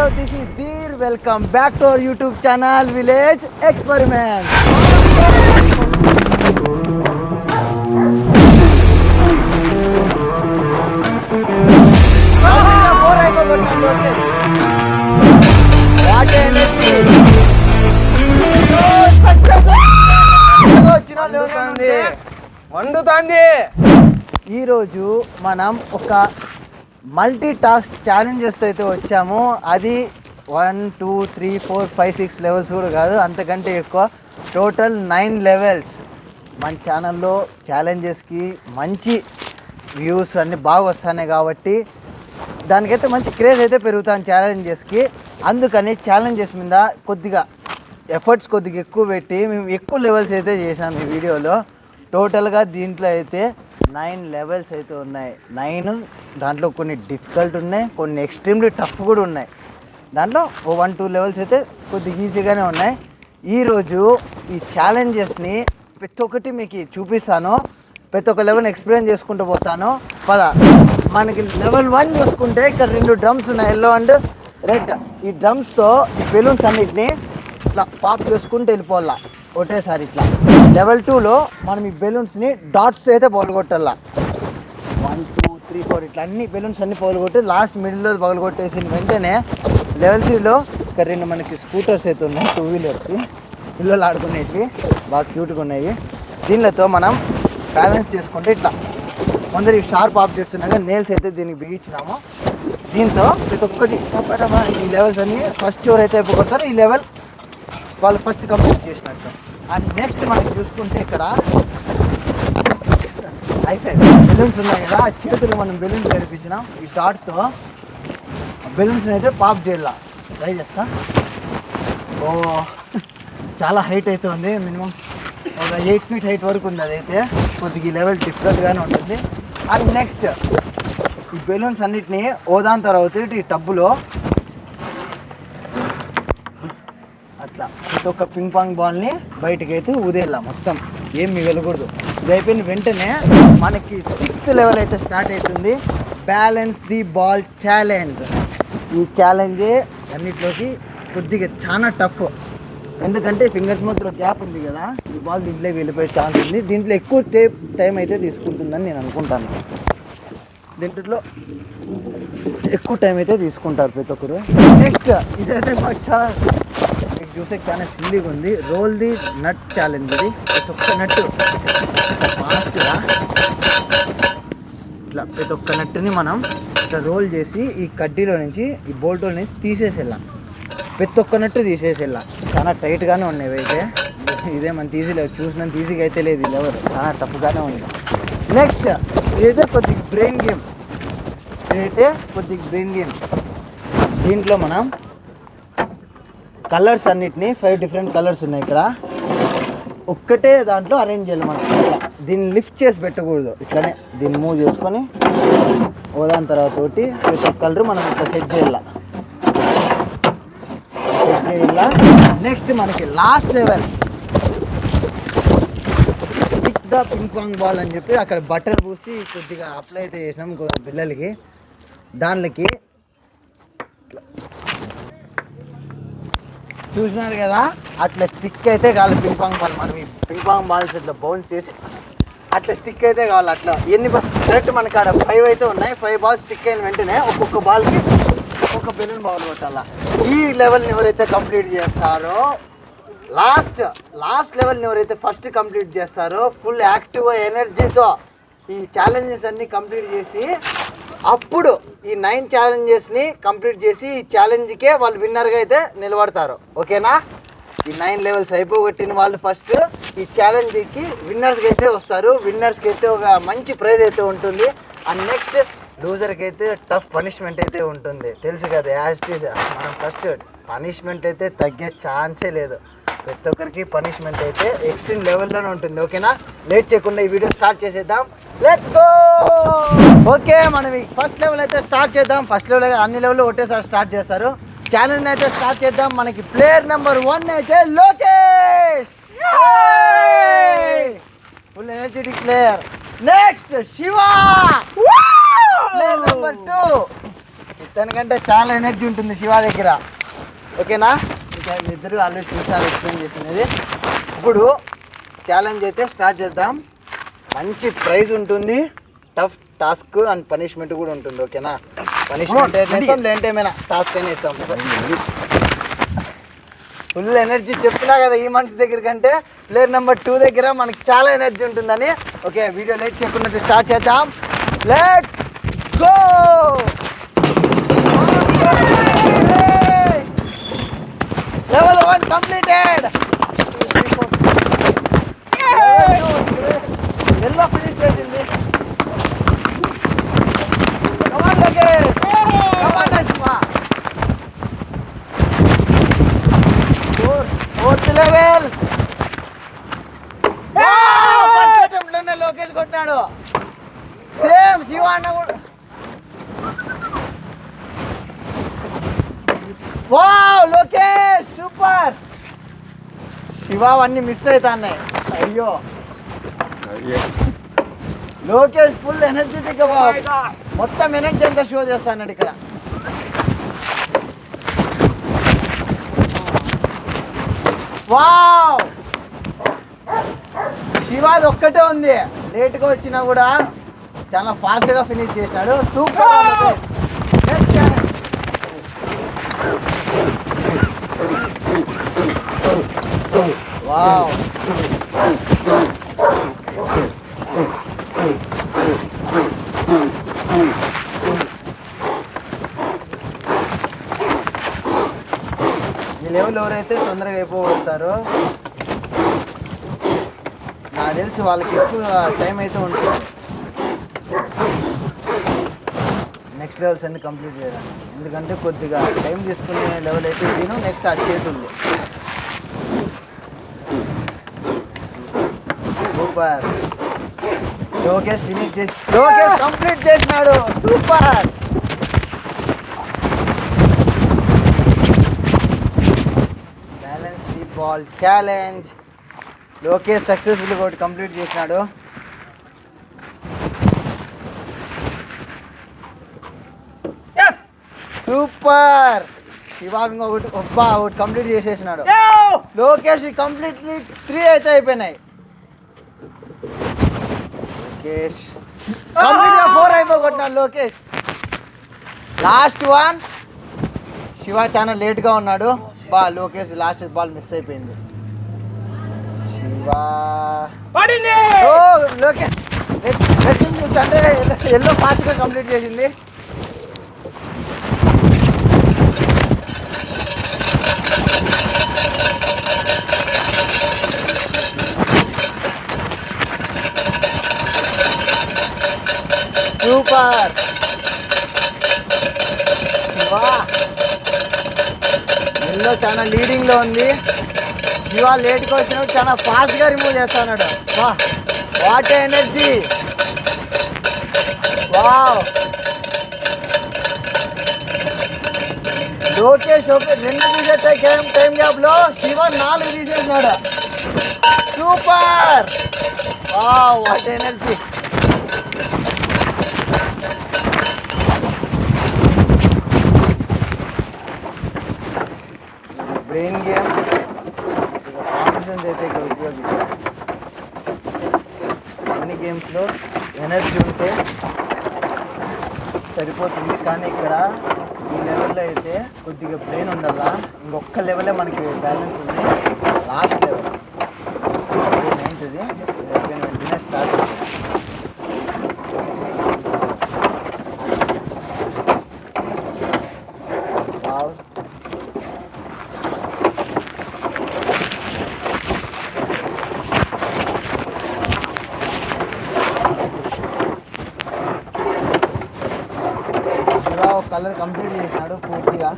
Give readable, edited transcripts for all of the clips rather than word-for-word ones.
Hello, this is Dheer. Welcome back to our YouTube channel, Village Experiment. What energy! ఈరోజు మనం ఒక multi task challenges అయితే వచ్చాము. అది 1 2 3 4 5 6 లెవెల్స్ కూడా కాదు, అంతకంటే ఎక్కువ. Total 9 levels. మన ఛానల్లో ఛాలెంజెస్కి మంచి వ్యూస్ అన్నీ బాగా వస్తున్నాయి కాబట్టి దానికైతే మంచి క్రేజ్ అయితే పెరుగుతాను ఛాలెంజెస్కి. అందుకని ఛాలెంజెస్ మీద కొద్దిగా ఎఫర్ట్స్ కొద్దిగా ఎక్కువ పెట్టి మేము ఎక్కువ లెవెల్స్ అయితే చేసాము ఈ వీడియోలో. టోటల్గా దీంట్లో అయితే 9 లెవెల్స్ అయితే ఉన్నాయి. 9 దాంట్లో కొన్ని డిఫికల్ట్ ఉన్నాయి, కొన్ని ఎక్స్ట్రీమ్లీ టఫ్ కూడా ఉన్నాయి. దాంట్లో 1 2 లెవెల్స్ అయితే కొద్దిగా ఈజీగానే ఉన్నాయి. ఈరోజు ఈ ఛాలెంజెస్ని ప్రతి ఒక్కటి మీకు చూపిస్తాను, ప్రతి ఒక్క లెవెల్ ఎక్స్ప్లెయిన్ చేసుకుంటూ పోతాను. మనకి లెవెల్ 1 చూసుకుంటే ఇక్కడ 2 డ్రమ్స్ ఉన్నాయి, ఎల్లో అండ్ రెడ్. ఈ డ్రమ్స్తో ఈ బెలూన్స్ అన్నిటిని ఇట్లా పాప్ చేసుకుంటూ వెళ్ళిపోవాలా ఒకటేసారి ఇట్లా. లెవెల్ 2లో మనం ఈ బెలూన్స్ని డాట్స్ అయితే పగలగొట్టాలా. 1 2 3 4 ఇట్లా అన్ని బెలూన్స్ అన్ని పగలగొట్టి లాస్ట్ మిడిల్లో పగలగొట్టేసిన వెంటనే లెవెల్ 3లో ఇక్కడ 2 మనకి స్కూటర్స్ అయితే ఉన్నాయి, 2 వీలర్స్కి పిల్లలు ఆడుకునేవి బాగా క్యూట్గా ఉన్నాయి. దీనితో మనం బ్యాలెన్స్ చేసుకుంటే ఇట్లా ముందర ఈ షార్ప్ ఆబ్జెక్ట్స్ ఉన్నాయి కదా, నేల్స్ అయితే దీనికి బిగించినాము. దీంతో ప్రతి ఒక్కటి ఈ లెవెల్స్ అన్నీ ఫస్ట్ ఎవరైతే అయిపోతారో ఈ లెవెల్ వాళ్ళు ఫస్ట్ కంప్లీట్ చేసినట్టు. అండ్ నెక్స్ట్ మనకి చూసుకుంటే ఇక్కడ బెలూన్స్ ఉన్నాయి కదా, ఆ చేతులు మనం బెలూన్స్ తెరిపించినాం. ఈ డాట్తో బెలూన్స్ని అయితే పాప్ చేయాల ట్రై చేస్తా. చాలా హైట్ అయితే ఉంది, మినిమం ఒక 8 feet హైట్ వరకు ఉంది. అదైతే కొద్దిగా ఈ లెవెల్ డిఫరెంట్గానే ఉంటుంది. అండ్ నెక్స్ట్ ఈ బెలూన్స్ అన్నిటినీ ఓదాన్ తర్వాత ఈ టబ్బులో అట్లా ప్రతి ఒక్క పింగ్ పాంగ్ బాల్ని బయటకి అయితే ఊదేలా, మొత్తం ఏం మిగలకూడదు. ఇది అయిపోయిన వెంటనే మనకి 6th లెవెల్ అయితే స్టార్ట్ అవుతుంది, బ్యాలెన్స్ ది బాల్ ఛాలెంజ్. ఈ ఛాలెంజ్ అన్నిట్లోకి కొద్దిగా చాలా టఫ్, ఎందుకంటే ఫింగర్స్ మధ్యలో గ్యాప్ ఉంది కదా, ఈ బాల్ దీంట్లో వెళ్ళిపోయే ఛాన్స్ ఉంది. దీంట్లో ఎక్కువ టైం అయితే తీసుకుంటుందని నేను అనుకుంటాను. దీంట్లో ఎక్కువ టైం అయితే తీసుకుంటారు ప్రతి ఒక్కరు. నెక్స్ట్ ఇదైతే మాకు చాలా చూసే చాలా సిల్లీగా ఉంది, రోల్ ది నట్ ఛాలెంజ్. ఇది ప్రతి ఒక్క నట్టు ఫాస్ట్గా ఇట్లా ప్రతి ఒక్క నట్టుని మనం ఇట్లా రోల్ చేసి ఈ కడ్డీలో నుంచి ఈ బోల్ట్లో నుంచి తీసేసేలా, ప్రతి ఒక్క నట్టు తీసేసేలా. చాలా టైట్గానే ఉన్నాయి అయితే, ఇదేమంత ఈజీ లేదు, చూసినంత ఈజీగా అయితే లేదు. ఇది ఎవరు చాలా టఫ్గానే ఉంది. నెక్స్ట్ ఇదైతే కొద్దిగా బ్రెయిన్ గేమ్. దీంట్లో మనం కలర్స్ అన్నిటినీ 5 డిఫరెంట్ కలర్స్ ఉన్నాయి ఇక్కడ, ఒక్కటే దాంట్లో అరేంజ్ చేయాలి మనం. ఇట్లా దీన్ని లిఫ్ట్ చేసి పెట్టకూడదు, ఇట్లానే దీన్ని మూవ్ చేసుకొని ఓదాని తర్వాత ఒకటి ప్రతి ఒక్క కలర్ మనం ఇట్లా సెట్ చేయాల. నెక్స్ట్ మనకి last level stick the ping pong ball అని చెప్పి అక్కడ బటర్ పూసి కొద్దిగా అప్లై అయితే చేసినాం పిల్లలకి. దానికి చూసినారు కదా, అట్లా స్టిక్ అయితే కావాలి పింగ్ పాంగ్ బాల్. మనం ఈ పింగ్ పాంగ్ బాల్స్ ఇట్లా బౌన్స్ చేసి అట్లా స్టిక్ అయితే కావాలి. అట్లా ఎన్ని కరెక్ట్ మనకి ఆడ 5 అయితే ఉన్నాయి. 5 బాల్స్ స్టిక్ అయిన వెంటనే ఒక్కొక్క బాల్కి ఒక్కొక్క బెలూన్ బాల్ కొట్టాలా. ఈ లెవెల్ని ఎవరైతే కంప్లీట్ చేస్తారో, లాస్ట్ లెవెల్ని ఎవరైతే ఫస్ట్ కంప్లీట్ చేస్తారో, ఫుల్ యాక్టివ్ ఎనర్జీతో ఈ ఛాలెంజెస్ అన్నీ కంప్లీట్ చేసి అప్పుడు ఈ 9 ఛాలెంజెస్ని కంప్లీట్ చేసి ఈ ఛాలెంజ్కే వాళ్ళు విన్నర్గా అయితే నిలబడతారు. ఓకేనా? ఈ 9 లెవెల్స్ అయిపోగొట్టిన వాళ్ళు ఫస్ట్ ఈ ఛాలెంజ్కి విన్నర్స్కి అయితే వస్తారు. విన్నర్స్కి అయితే ఒక మంచి ప్రైజ్ అయితే ఉంటుంది. అండ్ నెక్స్ట్ లూజర్కి అయితే టఫ్ పనిష్మెంట్ అయితే ఉంటుంది. తెలుసు కదా, యాస్టీస్ మనం ఫస్ట్ పనిష్మెంట్ అయితే తగ్గే ఛాన్సే లేదు. ప్రతి ఒక్కరికి పనిష్మెంట్ అయితే ఎక్స్ట్రీమ్ లెవెల్లోనే ఉంటుంది. ఓకేనా? లేట్ చేయకుండా ఈ వీడియో స్టార్ట్ చేసేద్దాం. Let's go. ఓకే, మనం ఫస్ట్ లెవెల్ అయితే స్టార్ట్ చేద్దాం. ఫస్ట్ లెవెల్ అన్ని లెవెల్ ఒకటేసారి స్టార్ట్ చేస్తారు. ఛాలెంజ్ అయితే స్టార్ట్ చేద్దాం. మనకి ప్లేయర్ నెంబర్ 1 అయితే Lokesh, full energetic player. Next Shiva, player number 2 ఇతనికంటే చాలా ఎనర్జీ ఉంటుంది శివ దగ్గర. ఓకేనా? ఇంకా ఇద్దరు ఆల్రెడీ చూసినారు, ఎక్స్ప్లెయిన్ చేసినది. ఇప్పుడు ఛాలెంజ్ అయితే స్టార్ట్ చేద్దాం. మంచి ప్రైజ్ ఉంటుంది, టఫ్ టాస్క్ అండ్ పనిష్మెంట్ కూడా ఉంటుంది. ఓకేనా? పనిష్మెంట్ వేసాం, లేదంటే ఏమైనా టాస్క్ అయినా వేసాం. ఫుల్ ఎనర్జీ చెప్తున్నా కదా ఈ మనిషి దగ్గర కంటే ప్లేయర్ నెంబర్ 2 దగ్గర మనకి చాలా ఎనర్జీ ఉంటుందని. ఓకే, వీడియో లేట్ చేయకుండా స్టార్ట్ చేద్దాం. Let's go. Level 1 completed. Yellow finish చేసింది. Come on Lokesh, come on Narasimha. Fourth level. First attempt లోనే లోకేష్ కొట్టినాడు. సేమ్ శివ అన్న కూడా. Wow Lokesh super. శివ అన్నీ మిస్ అవుతాన్నాయి. అయ్యో లోకేష్ ఫుల్ ఎనర్జెటిక్ గా మొత్తం ఎనర్జీ అంతా షో చేస్తాడు ఇక్కడ. వావ్ శివాది ఒక్కటే ఉంది, లేట్గా వచ్చినా కూడా చాలా ఫాస్ట్గా ఫినిష్ చేసినాడు. సూపర్. Next challenge. వావ్ ఈ లెవెల్ ఎవరైతే తొందరగా అయిపోగలుగుతారో నాకు తెలిసి వాళ్ళకి ఎక్కువ టైం అయితే ఉంటుంది నెక్స్ట్ లెవెల్స్ అన్ని కంప్లీట్ చేయడానికి. ఎందుకంటే కొద్దిగా టైం తీసుకునే లెవెల్ అయితే ఇది. నెక్స్ట్ ఆ చేతుంది. సూపర్. లోకేష్ ఫినిష్ చేసి లోకేష్ కంప్లీట్ చేసినాడు. Super. Balance the ball challenge. Lokesh successful ఒకటి కంప్లీట్ చేసినాడు. సూపర్. శివాంగ్ ఒకటి ఒకటి కంప్లీట్ చేసేసినాడు. లోకేష్ కంప్లీట్లీ 3 అయితే అయిపోయినాయి. లోకేష్ కంప్లీట్గా 4 అయిపోగొట్టినాడు లోకేష్. లాస్ట్ 1. శివ చాలా లేట్గా ఉన్నాడు. లోకేష్ లాస్ట్ బాల్ మిస్ అయిపోయింది. శివ లోకేష్ రెడ్డింగ్ చూస్తే అంటే ఎల్లో ఫాస్ట్గా కంప్లీట్ చేసింది. సూపర్. ఎల్లో చాలా లీడింగ్లో ఉంది. శివ లేట్గా వచ్చినప్పుడు చాలా ఫాస్ట్గా రిమూవ్ చేస్తున్నాడు. What energy. వావ్ లోకేష్ 2 తీసేస్తాయి టైం గ్యాప్లో. శివ 4 తీసేసినాడు. Super. What energy. Brain game, common sense అయితే ఇక్కడ ఉపయోగించాలి. అన్ని గేమ్స్లో ఎనర్జీ ఉంటే సరిపోతుంది, కానీ ఇక్కడ ఈ లెవెల్లో అయితే కొద్దిగా బ్రెయిన్ ఉండాలా. ఇంకొక లెవెలే మనకి బ్యాలెన్స్ ఉంది. లాస్ట్ లెవెల్ అదే 9th. ఇది అయిపోయిన వెంటనే స్టార్ట్ అవుతుంది. కలర్ కంప్లీట్ చేసినాడు పూర్తిగా.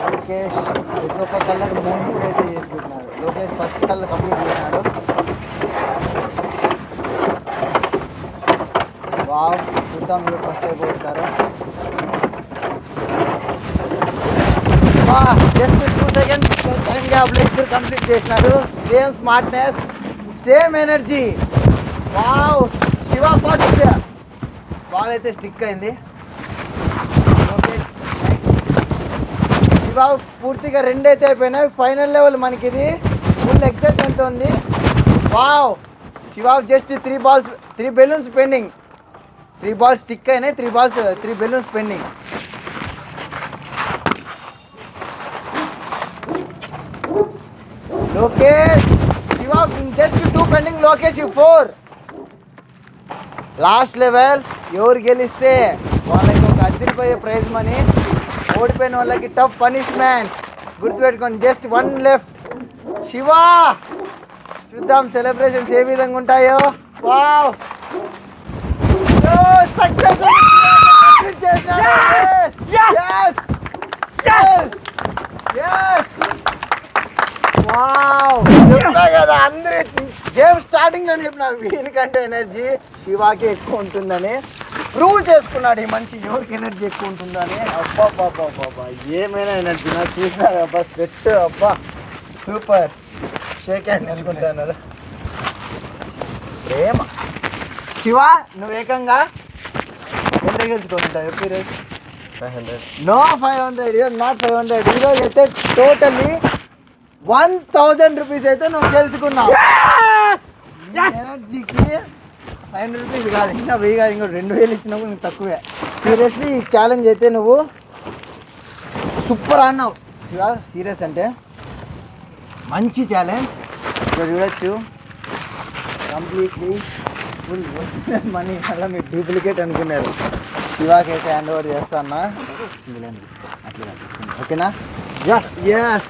లోకేష్ ప్రతి ఒక్క కలర్ 3 అయితే చేసి పెట్టినాడు. లోకేష్ ఫస్ట్ కలర్ కంప్లీట్ చేసినాడు. వావ్ చూద్దాం మీరు ఫస్ట్ అయిపోతారు. జస్ట్ 2 seconds టైం గ్యాప్లో ఇద్దరు కంప్లీట్ చేసినారు. Same smartness, same energy. Wow, Shiva first ball అయితే స్టిక్ అయింది. శివ పూర్తిగా 2 అయితే అయిపోయినాయి. ఫైనల్ లెవెల్ మనకి ఇది ఫుల్ ఎక్సైట్మెంట్ ఉంది. Wow, Shiva just 3 balloons pending. 3 balls stick అయినాయి, 3 balloons pending. Lokesh, Shiva just 2 pending. Lokesh 4. Last level. ఎవరు గెలిస్తే వాళ్ళకి ఒక అదిరిపోయే ప్రైజ్ మనీ, ఓడిపోయిన వాళ్ళకి టఫ్ పనిష్మెంట్. గుర్తుపెట్టుకోండి, జస్ట్ 1 లెఫ్ట్. శివ, చూద్దాం సెలబ్రేషన్స్ ఏ విధంగా ఉంటాయో. వావ్, సక్సెస్ కదా. అందరూ గేమ్ స్టార్టింగ్ లో చెప్పిన వీనికంటే ఎనర్జీ శివాకి ఎక్కువ ఉంటుందని ప్రూవ్ చేసుకున్నాడు ఈ మనిషి, ఎవరికి ఎనర్జీ ఎక్కువ ఉంటుందని. అబ్బా ఏమైనా ఎనర్జీ నాకు చూసినారు. అబ్బా స్వెట్, అబ్బా సూపర్. షేక్ హ్యాండ్ అనుకుంటున్నారు. ప్రేమ. శివ, నువ్వు ఏకంగా ఎంత గెలుచుకుంటావు? 500. No 500, you're not 500. ఈరోజు అయితే టోటల్లీ 1000 రూపీస్ అయితే నువ్వు గెలుచుకున్నావు. ఎనర్జీకి 500 రూపీస్ కాదు, ఇంకా 1000 కాదు, ఇంకా 2000 ఇచ్చినప్పుడు నీకు తక్కువే. సీరియస్లీ ఈ ఛాలెంజ్ అయితే నువ్వు సూపర్ అన్నావు శివ. సీరియస్ అంటే మంచి ఛాలెంజ్. ఇక్కడ చూడొచ్చు కంప్లీట్లీ ఫుల్ మనీ. అలా మీరు డూప్లికేట్ అనుకున్నారు. శివాకి అయితే హ్యాండ్ ఓవర్ చేస్తానా. సింగిల్ హ్యాండ్ తీసుకో, అట్లా తీసుకుంటా, ఓకేనా? ఎస్.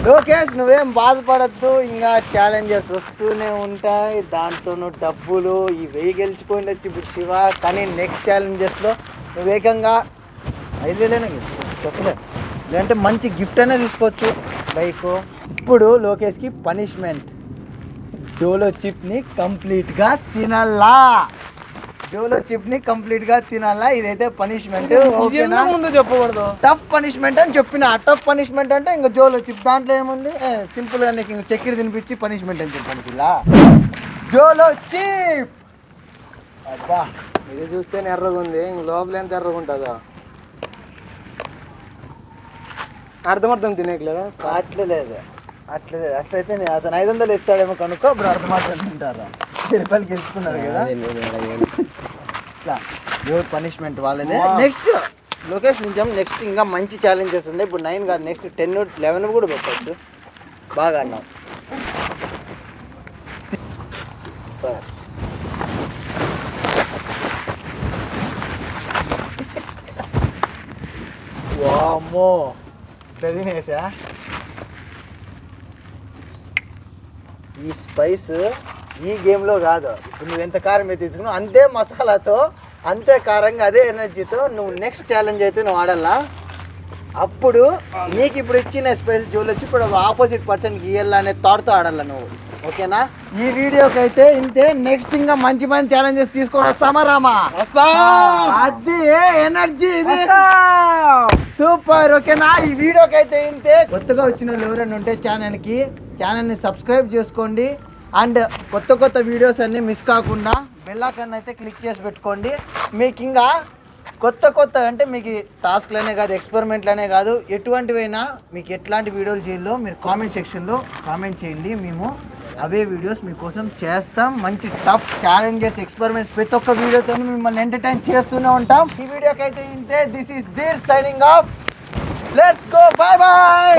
లోకేష్, నువ్వేం బాధపడద్దు, ఇంకా ఛాలెంజెస్ వస్తూనే ఉంటాయి. దాంట్లోనూ డబ్బులు ఈ 1000 గెలుచుకొని వచ్చి ఇప్పుడు శివ. కానీ నెక్స్ట్ ఛాలెంజెస్లో నువ్వు ఏకంగా 5000 గెలుచుకోవచ్చు, చెప్పలేదు. లేదంటే మంచి గిఫ్ట్ అనే తీసుకోవచ్చు, బైక్. ఇప్పుడు లోకేష్కి పనిష్మెంట్, జోలో చిప్ని కంప్లీట్గా తినాలా. ఇదైతే పనిష్మెంట్, ఓకేనా? చెప్పకూడదు, టఫ్ పనిష్మెంట్ అని చెప్పిన. టఫ్ పనిష్మెంట్ అంటే ఇంకా జోలో చిప్. దాంట్లో ఏముంది, సింపుల్గా నీకు ఇంకా చక్కెర తినిపించి పనిష్మెంట్ అని చెప్పాను పిల్ల. జోలో చిప్. అబ్బా, ఇది చూస్తే ఎర్రగా ఉంది, ఇంక లోపల ఎంత ఎర్రగా ఉంటుందో అర్థమర్థం తినేయట్లేదా? అట్లయితే అతను 500 ఇస్తాడేమో కనుక్కో. అప్పుడు అర్థమర్థం తింటారా? 10 రూపాయలు గెలుచుకున్నారు కదా. ఎవరు పనిష్మెంట్ వాళ్ళదే. నెక్స్ట్ లోకేష్ నిజం, నెక్స్ట్ ఇంకా మంచి ఛాలెంజెస్ ఉన్నాయి. ఇప్పుడు 9 కాదు, నెక్స్ట్ 10, 11 కూడా పెట్టచ్చు. బాగా అన్నావు. వామ్మో, ఇట్లా తినేసా. ఈ స్పైస్ ఈ గేమ్లో కాదు. ఇప్పుడు నువ్వు ఎంత కారం అయితే తీసుకున్నావు అంతే మసాలాతో, అంతే కారంగా, అదే ఎనర్జీతో నువ్వు నెక్స్ట్ ఛాలెంజ్ అయితే నువ్వు ఆడాలా. అప్పుడు నీకు ఇప్పుడు ఇచ్చిన స్పైస్ జోలు వచ్చి ఇప్పుడు ఆపోజిట్ పర్సన్కి ఇయ్యాల అనే థాట్తో ఆడాలా నువ్వు, ఓకేనా? ఈ వీడియోకి అయితే ఇంతే. నెక్స్ట్ ఇంకా మంచి ఛాలెంజెస్ తీసుకొని వస్తామా రామా? అది ఎనర్జీ, ఇది సూపర్, ఓకేనా? ఈ వీడియోకి అయితే ఇంతే. కొత్తగా వచ్చిన వాళ్ళు ఎవరైనా ఉంటే ఛానల్ని సబ్స్క్రైబ్ చేసుకోండి. అండ్ కొత్త వీడియోస్ అన్నీ మిస్ కాకుండా బెల్ ఐకాన్ అయితే క్లిక్ చేసి పెట్టుకోండి. మీకు ఇంకా కొత్త అంటే మీకు టాస్క్లనే కాదు, ఎక్స్పెరిమెంట్లనే కాదు, ఎటువంటివైనా మీకు ఎట్లాంటి వీడియోలు చేయాలో మీరు కామెంట్ సెక్షన్లో కామెంట్ చేయండి. మేము అవే వీడియోస్ మీకోసం చేస్తాం. మంచి టఫ్ ఛాలెంజెస్, ఎక్స్పెరిమెంట్స్ ప్రతి ఒక్క వీడియోతో మిమ్మల్ని ఎంటర్టైన్ చేస్తూనే ఉంటాం. ఈ వీడియోకి అయితే ఇంతే. This is there signing off. Let's go, by by.